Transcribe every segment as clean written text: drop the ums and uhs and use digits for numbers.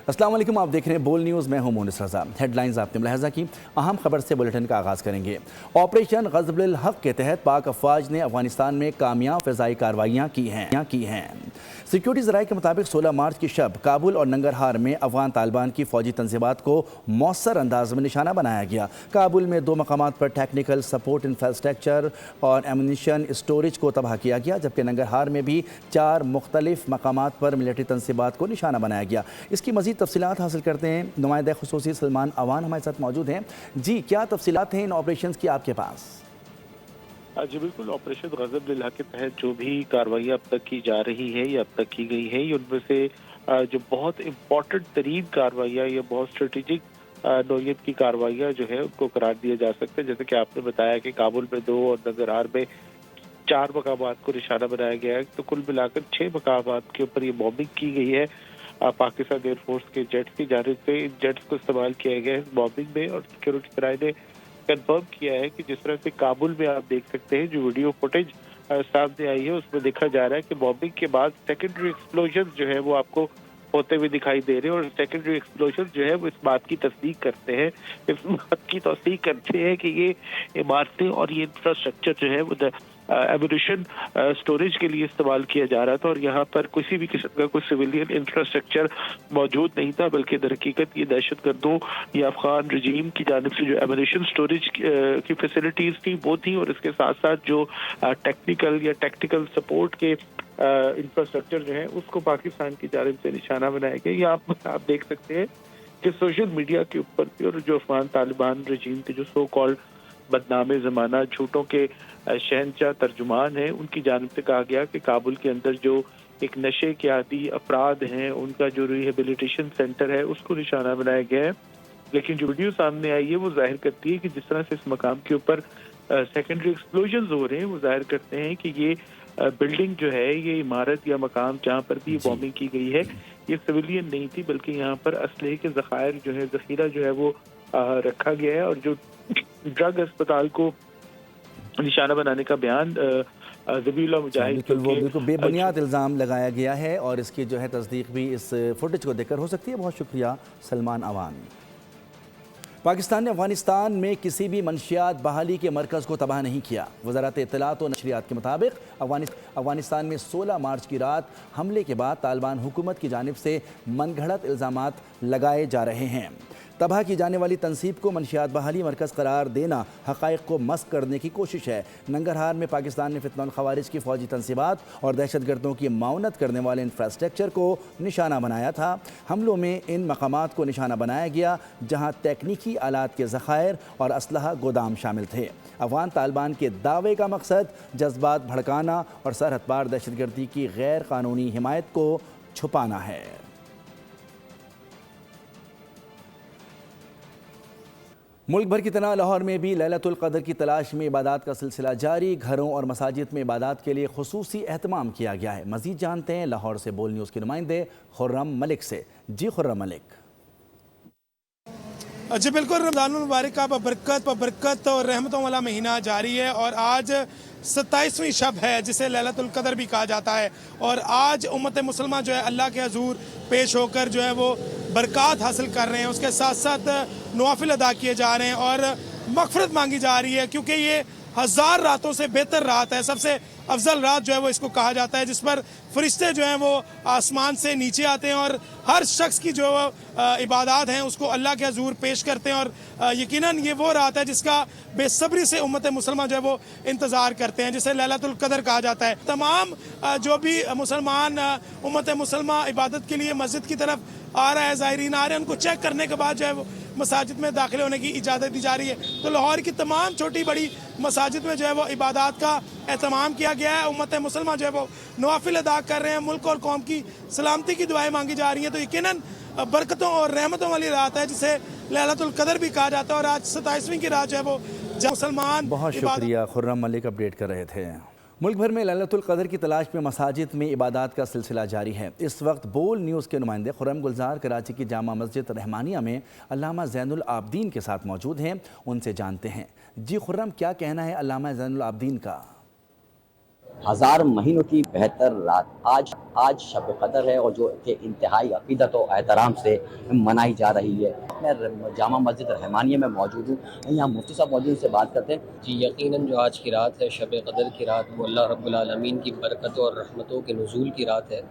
السلام علیکم، آپ دیکھ رہے ہیں بول نیوز، میں ہوں مونس رضا۔ ہیڈ لائنز آپ نے ملاحظہ کی، اہم خبر سے بلیٹن کا آغاز کریں گے۔ آپریشن غزب الحق کے تحت پاک افواج نے افغانستان میں کامیاب فضائی کارروائیاں کی ہیں۔ سیکیورٹی ذرائع کے مطابق 16 مارچ کی شب کابل اور ننگرہار میں افغان طالبان کی فوجی تنصیبات کو مؤثر انداز میں نشانہ بنایا گیا۔ کابل میں 2 مقامات پر ٹیکنیکل سپورٹ انفراسٹرکچر اور ایمونیشن اسٹوریج کو تباہ کیا گیا، جبکہ ننگرہار میں بھی 4 مختلف مقامات پر ملٹری تنصیبات کو نشانہ بنایا گیا۔ اس کی مزید تفصیلات حاصل کرتے ہیں، نمائندہ خصوصی سلمان اوان ہمارے ساتھ موجود ہیں۔ جی، کیا تفصیلات ہیں ان آپریشنز کی آپ کے پاس؟ جی بالکل، آپریشن غزب الحق کے تحت جو بھی کارروائیاں اب تک کی جا رہی ہے یا اب تک کی گئی ہے، ان میں سے جو بہت امپورٹنٹ ترین کارروائیاں یا بہت اسٹریٹجک نوعیت کی کارروائیاں جو ہے ان کو قرار دیا جا سکتا ہے۔ جیسے کہ آپ نے بتایا کہ کابل میں 2 اور ننگرہار میں 4 مقامات کو نشانہ بنایا گیا ہے، تو کل ملا کر 6 مقامات کے اوپر یہ بامبنگ کی گئی ہے پاکستان ایئر فورس کے جیٹس کی جانب سے۔ ان جیٹس کو استعمال کیا گیا ہے اس بامبنگ میں، اور سیکیورٹی ذرائع نے کنفرم کیا ہے کہ جس طرح سے کابل میں آپ دیکھ سکتے ہیں جو ویڈیو فوٹیج سامنے آئی ہے، اس میں دیکھا جا رہا ہے کہ بامبنگ کے بعد سیکنڈری ایکسپلوژن جو ہے وہ آپ کو ہوتے ہوئے دکھائی دے رہے ہیں، اور سیکنڈری ایکسپلوژن جو ہے وہ اس بات کی تصدیق کرتے ہیں کہ یہ عمارتیں اور یہ انفراسٹرکچر جو ہے وہ ایمونیشن اسٹوریج کے لیے استعمال کیا جا رہا تھا، اور یہاں پر کسی بھی قسم کا کوئی سویلین انفراسٹرکچر موجود نہیں تھا، بلکہ در حقیقت یہ دہشت گردوں یا افغان رجیم کی جانب سے جو ایمونیشن اسٹوریج کی فیسلٹیز تھی وہ تھی، اور اس کے ساتھ ساتھ جو ٹیکنیکل یا ٹیکٹیکل سپورٹ کے انفراسٹرکچر جو ہے اس کو پاکستان کی جانب سے نشانہ بنایا گیا۔ یہ آپ دیکھ سکتے ہیں کہ سوشل میڈیا کے اوپر بھی، اور جو افغان طالبان رجیم کے جو سو کالڈ بدنام زمانہ جھوٹوں کے شہنشاہ ترجمان ہیں، ان کی جانب سے کہا گیا کہ کابل کے اندر جو ایک نشے کے عادی افراد ہیں ان کا جو ریہیبلیٹیشن سینٹر ہے اس کو نشانہ بنایا گیا ہے۔ لیکن جو ویڈیو سامنے آئی ہے وہ ظاہر کرتی ہے کہ جس طرح سے اس مقام کے اوپر سیکنڈری ایکسپلوژنز ہو رہے ہیں، وہ ظاہر کرتے ہیں کہ یہ بلڈنگ جو ہے، یہ عمارت یا مقام جہاں پر بھی بامبنگ کی گئی ہے، یہ سویلین نہیں تھی، بلکہ یہاں پر اسلحے کے ذخیرہ جو ہے وہ رکھا گیا ہے۔ اور جو ڈرگ اسپتال کو نشانہ بنانے کا بیان ذبیح اللہ مجاہد، بالکل بے بنیاد الزام لگایا گیا ہے، اور اس کی جو ہے تصدیق بھی اس فوٹیج کو دیکھ کر ہو سکتی ہے۔ بہت شکریہ سلمان اوان۔ پاکستان نے افغانستان میں کسی بھی منشیات بحالی کے مرکز کو تباہ نہیں کیا۔ وزارت اطلاعات و نشریات کے مطابق افغانستان میں 16 مارچ کی رات حملے کے بعد طالبان حکومت کی جانب سے من گھڑت الزامات لگائے جا رہے ہیں۔ تباہ کی جانے والی تنصیب کو منشیات بحالی مرکز قرار دینا حقائق کو مسخ کرنے کی کوشش ہے۔ ننگرہار میں پاکستان نے فتنہ الخوارج کی فوجی تنصیبات اور دہشت گردوں کی معاونت کرنے والے انفراسٹرکچر کو نشانہ بنایا تھا۔ حملوں میں ان مقامات کو نشانہ بنایا گیا جہاں تکنیکی آلات کے ذخائر اور اسلحہ گودام شامل تھے۔ افغان طالبان کے دعوے کا مقصد جذبات بھڑکانا اور سرحد پار دہشت گردی کی غیر قانونی حمایت کو چھپانا ہے۔ ملک بھر کی طرح لاہور میں بھی لیلۃ القدر کی تلاش میں عبادات کا سلسلہ جاری۔ گھروں اور مساجد میں عبادات کے لیے خصوصی اہتمام کیا گیا ہے۔ مزید جانتے ہیں لاہور سے بول نیوز کے نمائندے خرم ملک سے۔ جی خرم ملک۔ جی بالکل، رمضان المبارک کا برکت اور رحمتوں والا مہینہ جاری ہے، اور آج 27ویں شب ہے جسے لیلۃ القدر بھی کہا جاتا ہے، اور آج امت مسلمہ جو ہے اللہ کے حضور پیش ہو کر جو ہے وہ برکات حاصل کر رہے ہیں۔ اس کے ساتھ ساتھ نوافل ادا کیے جا رہے ہیں اور مغفرت مانگی جا رہی ہے، کیونکہ یہ 1000 راتوں سے بہتر رات ہے، سب سے افضل رات جو ہے وہ اس کو کہا جاتا ہے، جس پر فرشتے جو ہیں وہ آسمان سے نیچے آتے ہیں اور ہر شخص کی جو عبادات ہیں اس کو اللہ کے حضور پیش کرتے ہیں، اور یقیناً یہ وہ رات ہے جس کا بے صبری سے امت مسلمہ جو ہے وہ انتظار کرتے ہیں، جسے لیلۃ القدر کہا جاتا ہے۔ تمام جو بھی مسلمان امت مسلمہ عبادت کے لیے مسجد کی طرف آ رہا ہے، زائرین آ رہے ہیں، ان کو چیک کرنے کے بعد جو ہے وہ مساجد میں داخل ہونے کی اجازت دی جا رہی ہے۔ تو لاہور کی تمام چھوٹی بڑی مساجد میں جو ہے وہ عبادات کا اہتمام کیا گیا ہے۔ امت مسلمہ جو ہے وہ نوافل ادا کر رہے ہیں، ملک اور قوم کی سلامتی کی دعائیں مانگی جا رہی ہیں۔ تو یقیناً برکتوں اور رحمتوں والی رات ہے جسے لیلۃ القدر بھی کہا جاتا ہے، اور آج 27ویں کی رات جو ہے وہ مسلمان۔ بہت شکریہ خرم ملک، اپڈیٹ کر رہے تھے۔ ملک بھر میں لیلۃ القدر کی تلاش میں مساجد میں عبادات کا سلسلہ جاری ہے۔ اس وقت بول نیوز کے نمائندے خرم گلزار کراچی کی جامع مسجد رحمانیہ میں علامہ زین العابدین کے ساتھ موجود ہیں، ان سے جانتے ہیں۔ جی خرم، کیا کہنا ہے علامہ زین العابدین کا؟ 1000 مہینوں کی بہتر رات آج شب قدر ہے، اور جو کہ انتہائی عقیدت و احترام سے منائی جا رہی ہے۔ میں جامع مسجد رحمانیہ میں موجود ہوں، یہاں مفتی صاحب موجود ہیں، سے بات کرتے ہیں۔ جی یقیناً جو آج کی رات ہے شب قدر کی رات، وہ اللہ رب العالمین کی برکتوں اور رحمتوں کے نزول کی رات ہے۔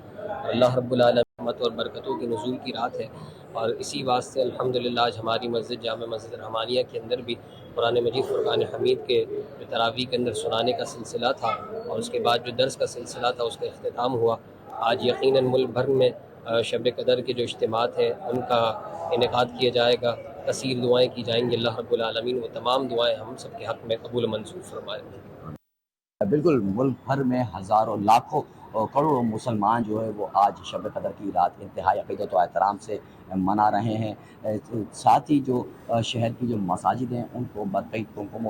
اللہ رب العالمین رحمت اور برکتوں کے نزول کی رات ہے، اور اسی واسطے الحمدللہ آج ہماری مسجد جامع مسجد رحمانیہ کے اندر بھی قرآن مجید فرقان حمید کے جو تراویح کے اندر سنانے کا سلسلہ تھا، اور اس کے بعد جو درس کا سلسلہ تھا اس کا اختتام ہوا۔ آج یقیناً ملک بھر میں شب قدر کے جو اجتماعات ہیں ان کا انعقاد کیا جائے گا، کثیر دعائیں کی جائیں گی۔ اللہ رب العالمین وہ تمام دعائیں ہم سب کے حق میں قبول و منظور فرمائے۔ بالکل، ملک بھر میں ہزاروں لاکھوں کروڑوں مسلمان جو ہے وہ آج شب قدر کی رات انتہائی عقیدت و احترام سے منا رہے ہیں۔ ساتھ ہی جو شہر کی جو مساجد ہیں ان کو برقعید کنکم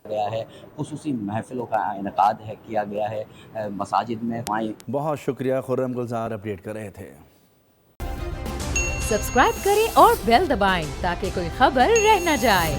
گیا ہے، خصوصی محفلوں کا انعقاد کیا گیا ہے مساجد میں۔ بہت شکریہ، خرم گلزار اپڈیٹ کر رہے تھے۔ سبسکرائب کریں اور بیل دبائیں تاکہ کوئی خبر رہ نہ جائے۔